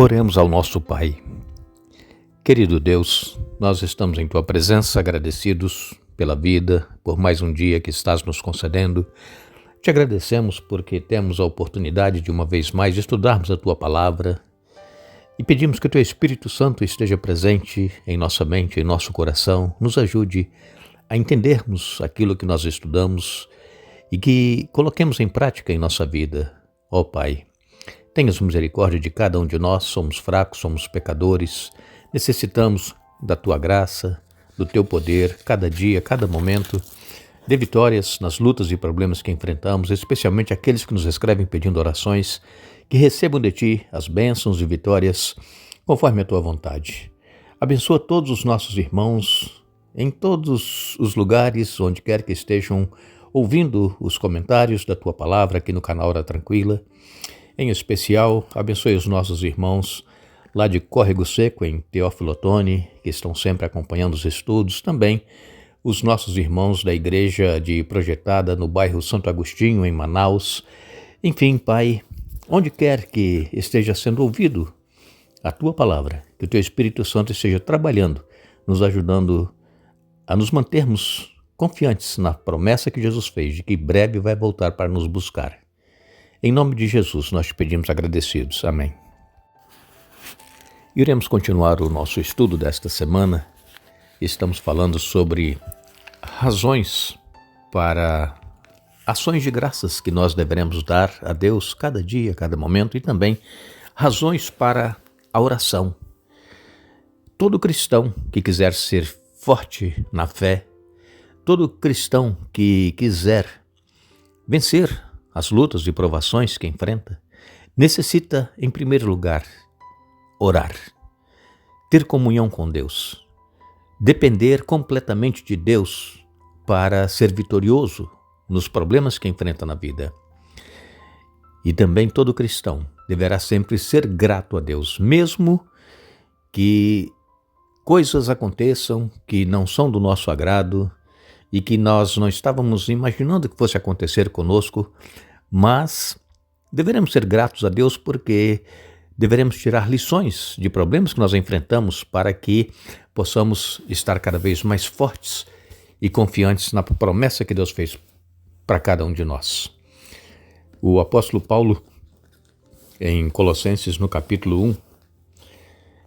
Oremos ao nosso Pai. Querido Deus, nós estamos em Tua presença agradecidos pela vida, por mais um dia que estás nos concedendo. Te agradecemos porque temos a oportunidade de uma vez mais estudarmos a Tua Palavra e pedimos que o Teu Espírito Santo esteja presente em nossa mente, em nosso coração, nos ajude a entendermos aquilo que nós estudamos e que coloquemos em prática em nossa vida. Ó Pai, tenhas misericórdia de cada um de nós, somos fracos, somos pecadores, necessitamos da Tua graça, do Teu poder, cada dia, cada momento. Dê vitórias nas lutas e problemas que enfrentamos, especialmente aqueles que nos escrevem pedindo orações, que recebam de Ti as bênçãos e vitórias conforme a Tua vontade. Abençoa todos os nossos irmãos em todos os lugares, onde quer que estejam ouvindo os comentários da Tua Palavra aqui no canal Hora Tranquila. Em especial, abençoe os nossos irmãos lá de Córrego Seco, em Teófilo Otoni, que estão sempre acompanhando os estudos. Também os nossos irmãos da Igreja de Projetada no bairro Santo Agostinho, em Manaus. Enfim, Pai, onde quer que esteja sendo ouvido a Tua Palavra, que o Teu Espírito Santo esteja trabalhando, nos ajudando a nos mantermos confiantes na promessa que Jesus fez, de que breve vai voltar para nos buscar. Em nome de Jesus, nós te pedimos agradecidos. Amém. Iremos continuar o nosso estudo desta semana. Estamos falando sobre razões para ações de graças que nós devemos dar a Deus cada dia, cada momento, e também razões para a oração. Todo cristão que quiser ser forte na fé, todo cristão que quiser vencer as lutas e provações que enfrenta, necessita, em primeiro lugar, orar, ter comunhão com Deus, depender completamente de Deus para ser vitorioso nos problemas que enfrenta na vida. E também todo cristão deverá sempre ser grato a Deus, mesmo que coisas aconteçam que não são do nosso agrado e que nós não estávamos imaginando que fosse acontecer conosco, mas deveremos ser gratos a Deus porque deveremos tirar lições de problemas que nós enfrentamos para que possamos estar cada vez mais fortes e confiantes na promessa que Deus fez para cada um de nós. O apóstolo Paulo, em Colossenses, no capítulo 1,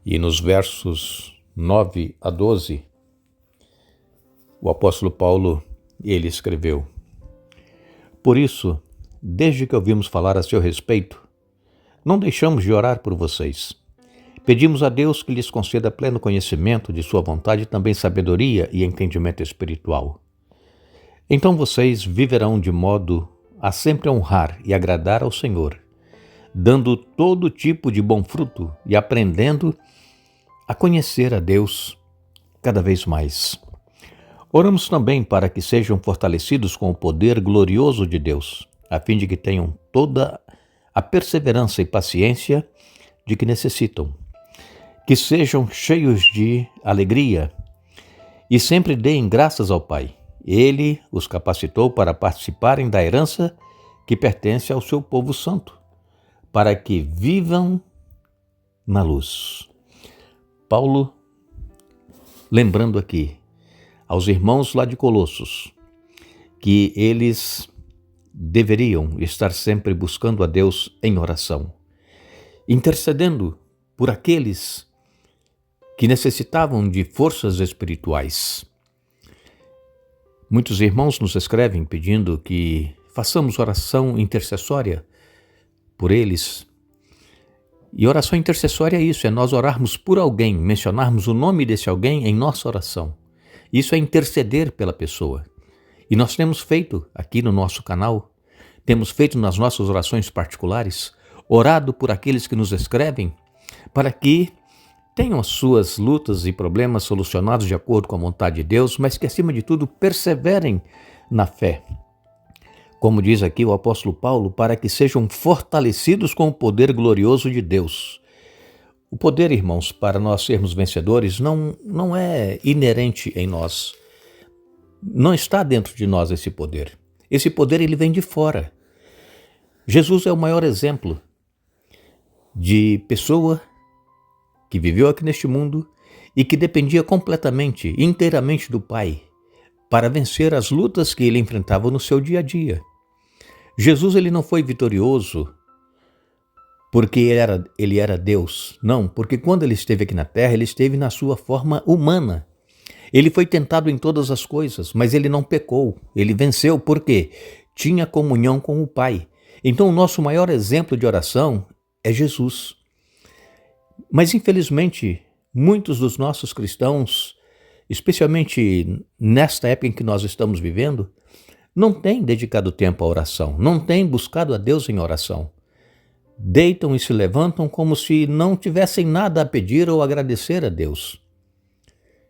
e nos versos 9 a 12, o apóstolo Paulo, ele escreveu: Por isso, desde que ouvimos falar a seu respeito, não deixamos de orar por vocês. Pedimos a Deus que lhes conceda pleno conhecimento de sua vontade e também sabedoria e entendimento espiritual. Então vocês viverão de modo a sempre honrar e agradar ao Senhor, dando todo tipo de bom fruto e aprendendo a conhecer a Deus cada vez mais. Oramos também para que sejam fortalecidos com o poder glorioso de Deus, a fim de que tenham toda a perseverança e paciência de que necessitam, que sejam cheios de alegria e sempre deem graças ao Pai. Ele os capacitou para participarem da herança que pertence ao seu povo santo, para que vivam na luz. Paulo, lembrando aqui aos irmãos lá de Colossos, que eles deveriam estar sempre buscando a Deus em oração, intercedendo por aqueles que necessitavam de forças espirituais. Muitos irmãos nos escrevem pedindo que façamos oração intercessória por eles. E oração intercessória é isso, é nós orarmos por alguém, mencionarmos o nome desse alguém em nossa oração. Isso é interceder pela pessoa. E nós temos feito aqui no nosso canal, temos feito nas nossas orações particulares, orado por aqueles que nos escrevem, para que tenham as suas lutas e problemas solucionados de acordo com a vontade de Deus, mas que, acima de tudo, perseverem na fé. Como diz aqui o apóstolo Paulo, para que sejam fortalecidos com o poder glorioso de Deus. O poder, irmãos, para nós sermos vencedores não é inerente em nós. Não está dentro de nós esse poder. Esse poder ele vem de fora. Jesus é o maior exemplo de pessoa que viveu aqui neste mundo e que dependia completamente, inteiramente do Pai, para vencer as lutas que ele enfrentava no seu dia a dia. Jesus ele não foi vitorioso porque ele era Deus. Não, porque quando ele esteve aqui na terra, ele esteve na sua forma humana. Ele foi tentado em todas as coisas, mas ele não pecou. Ele venceu porque tinha comunhão com o Pai. Então o nosso maior exemplo de oração é Jesus. Mas infelizmente, muitos dos nossos cristãos, especialmente nesta época em que nós estamos vivendo, não têm dedicado tempo à oração, não têm buscado a Deus em oração. Deitam e se levantam como se não tivessem nada a pedir ou agradecer a Deus.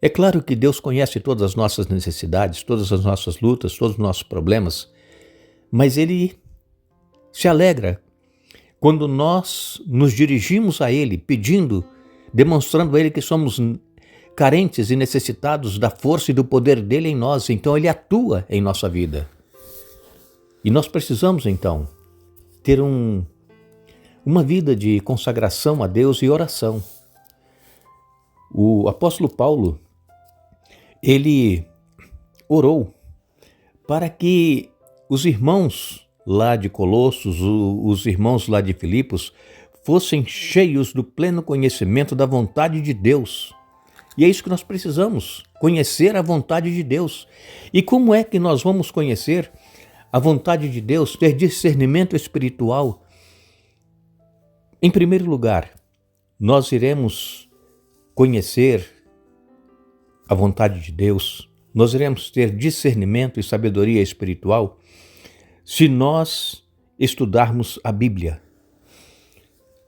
É claro que Deus conhece todas as nossas necessidades, todas as nossas lutas, todos os nossos problemas, mas Ele se alegra quando nós nos dirigimos a Ele, pedindo, demonstrando a Ele que somos carentes e necessitados da força e do poder dEle em nós. Então Ele atua em nossa vida. E nós precisamos, então, ter uma vida de consagração a Deus e oração. O apóstolo Paulo, ele orou para que os irmãos lá de Colossos, os irmãos lá de Filipos, fossem cheios do pleno conhecimento da vontade de Deus. E é isso que nós precisamos, conhecer a vontade de Deus. E como é que nós vamos conhecer a vontade de Deus, ter discernimento espiritual? Em primeiro lugar, nós iremos conhecer a vontade de Deus, nós iremos ter discernimento e sabedoria espiritual se nós estudarmos a Bíblia.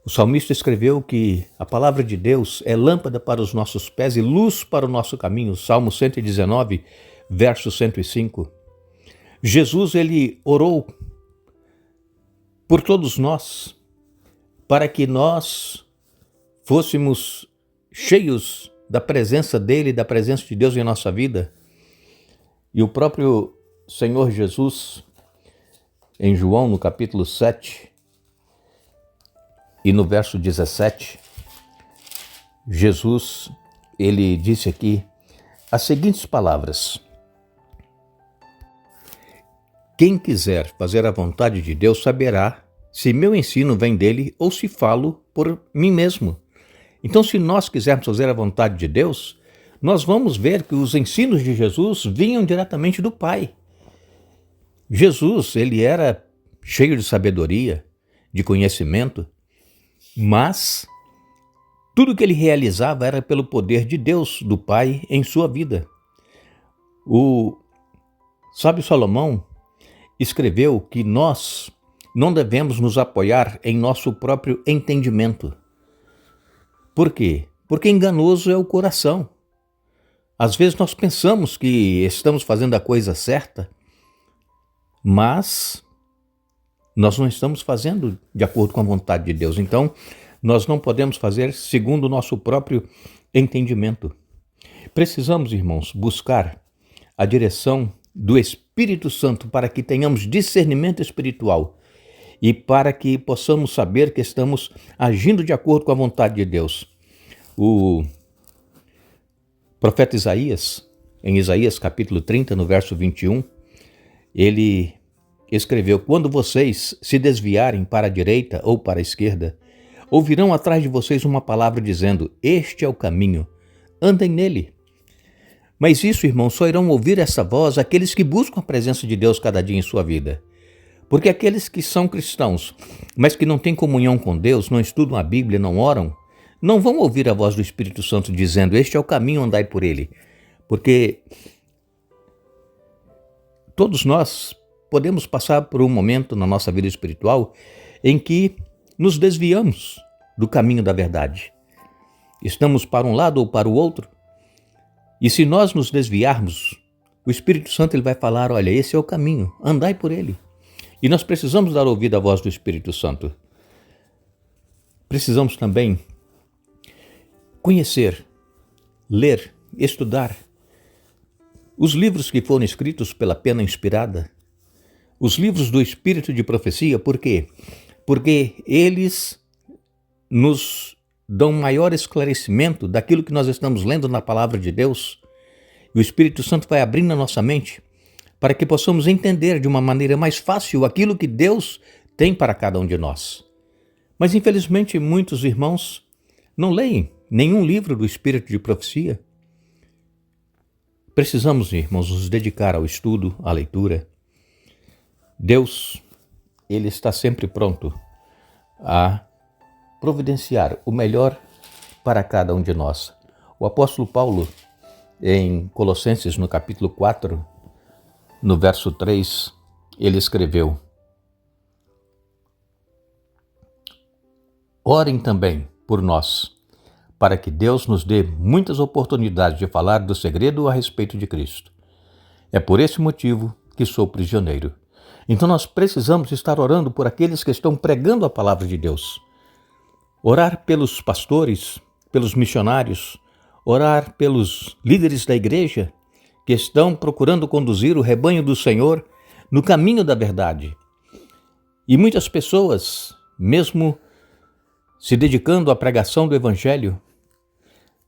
O salmista escreveu que a palavra de Deus é lâmpada para os nossos pés e luz para o nosso caminho. Salmo 119, verso 105. Jesus, ele orou por todos nós, para que nós fôssemos cheios da presença dele, da presença de Deus em nossa vida. E o próprio Senhor Jesus, em João, no capítulo 7, e no verso 17, Jesus, ele disse aqui as seguintes palavras: quem quiser fazer a vontade de Deus saberá se meu ensino vem dele ou se falo por mim mesmo. Então, se nós quisermos fazer a vontade de Deus, nós vamos ver que os ensinos de Jesus vinham diretamente do Pai. Jesus, ele era cheio de sabedoria, de conhecimento, mas tudo que ele realizava era pelo poder de Deus, do Pai, em sua vida. O sábio Salomão escreveu que nós não devemos nos apoiar em nosso próprio entendimento. Por quê? Porque enganoso é o coração. Às vezes nós pensamos que estamos fazendo a coisa certa, mas nós não estamos fazendo de acordo com a vontade de Deus. Então, nós não podemos fazer segundo o nosso próprio entendimento. Precisamos, irmãos, buscar a direção do Espírito Santo para que tenhamos discernimento espiritual e para que possamos saber que estamos agindo de acordo com a vontade de Deus. O profeta Isaías, em Isaías capítulo 30, no verso 21, ele escreveu: quando vocês se desviarem para a direita ou para a esquerda, ouvirão atrás de vocês uma palavra dizendo: este é o caminho, andem nele. Mas isso, irmãos, só irão ouvir essa voz aqueles que buscam a presença de Deus cada dia em sua vida. Porque aqueles que são cristãos, mas que não têm comunhão com Deus, não estudam a Bíblia, não oram, não vão ouvir a voz do Espírito Santo dizendo: este é o caminho, andai por ele. Porque todos nós podemos passar por um momento na nossa vida espiritual em que nos desviamos do caminho da verdade. Estamos para um lado ou para o outro. E se nós nos desviarmos, o Espírito Santo ele vai falar: olha, esse é o caminho, andai por ele. E nós precisamos dar ouvido à voz do Espírito Santo. Precisamos também conhecer, ler, estudar os livros que foram escritos pela pena inspirada, os livros do Espírito de profecia. Por quê? Porque eles nos dão maior esclarecimento daquilo que nós estamos lendo na palavra de Deus. E o Espírito Santo vai abrindo a nossa mente para que possamos entender de uma maneira mais fácil aquilo que Deus tem para cada um de nós. Mas infelizmente muitos irmãos não leem nenhum livro do Espírito de Profecia. Precisamos, irmãos, nos dedicar ao estudo, à leitura. Deus, Ele está sempre pronto a providenciar o melhor para cada um de nós. O apóstolo Paulo, em Colossenses, no capítulo 4, no verso 3, ele escreveu: Orem também por nós, para que Deus nos dê muitas oportunidades de falar do segredo a respeito de Cristo. É por esse motivo que sou prisioneiro. Então nós precisamos estar orando por aqueles que estão pregando a palavra de Deus. Orar pelos pastores, pelos missionários, orar pelos líderes da igreja que estão procurando conduzir o rebanho do Senhor no caminho da verdade. E muitas pessoas, mesmo se dedicando à pregação do Evangelho,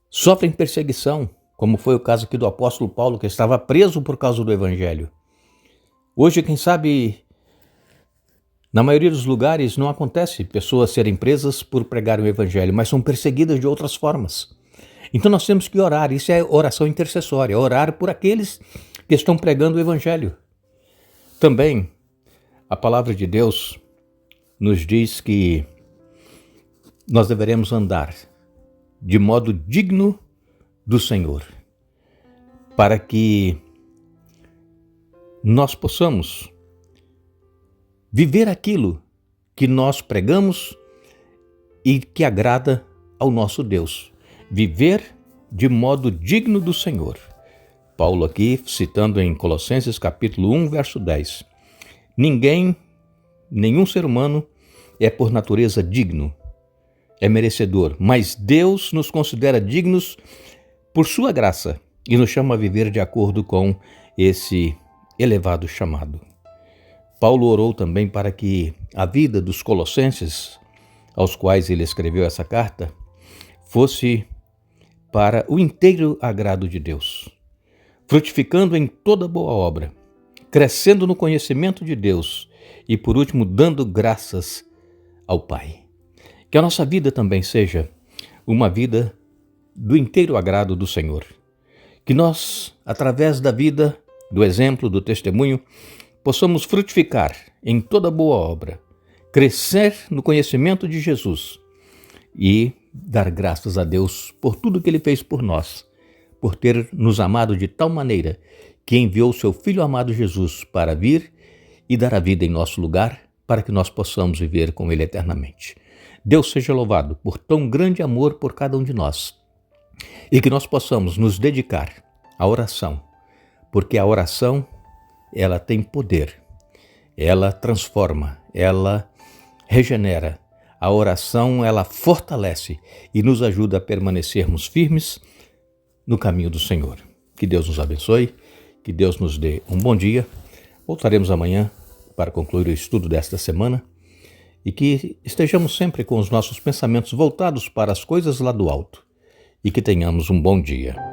sofrem perseguição, como foi o caso aqui do apóstolo Paulo, que estava preso por causa do Evangelho. Hoje, quem sabe, na maioria dos lugares não acontece pessoas serem presas por pregar o Evangelho, mas são perseguidas de outras formas. Então nós temos que orar, isso é oração intercessória, orar por aqueles que estão pregando o Evangelho. Também, a palavra de Deus nos diz que nós deveremos andar de modo digno do Senhor, para que nós possamos viver aquilo que nós pregamos e que agrada ao nosso Deus. Viver de modo digno do Senhor. Paulo aqui, citando em Colossenses capítulo 1, verso 10. Nenhum ser humano é por natureza digno, é merecedor, mas Deus nos considera dignos por sua graça e nos chama a viver de acordo com esse elevado chamado. Paulo orou também para que a vida dos colossenses, aos quais ele escreveu essa carta, fosse para o inteiro agrado de Deus, frutificando em toda boa obra, crescendo no conhecimento de Deus e, por último, dando graças ao Pai. Que a nossa vida também seja uma vida do inteiro agrado do Senhor. Que nós, através da vida, do exemplo, do testemunho, possamos frutificar em toda boa obra, crescer no conhecimento de Jesus e dar graças a Deus por tudo que Ele fez por nós, por ter nos amado de tal maneira que enviou seu Filho amado Jesus para vir e dar a vida em nosso lugar, para que nós possamos viver com Ele eternamente. Deus seja louvado por tão grande amor por cada um de nós e que nós possamos nos dedicar à oração, porque a oração, ela tem poder, ela transforma, ela regenera. A oração, ela fortalece e nos ajuda a permanecermos firmes no caminho do Senhor. Que Deus nos abençoe, que Deus nos dê um bom dia. Voltaremos amanhã para concluir o estudo desta semana e que estejamos sempre com os nossos pensamentos voltados para as coisas lá do alto e que tenhamos um bom dia.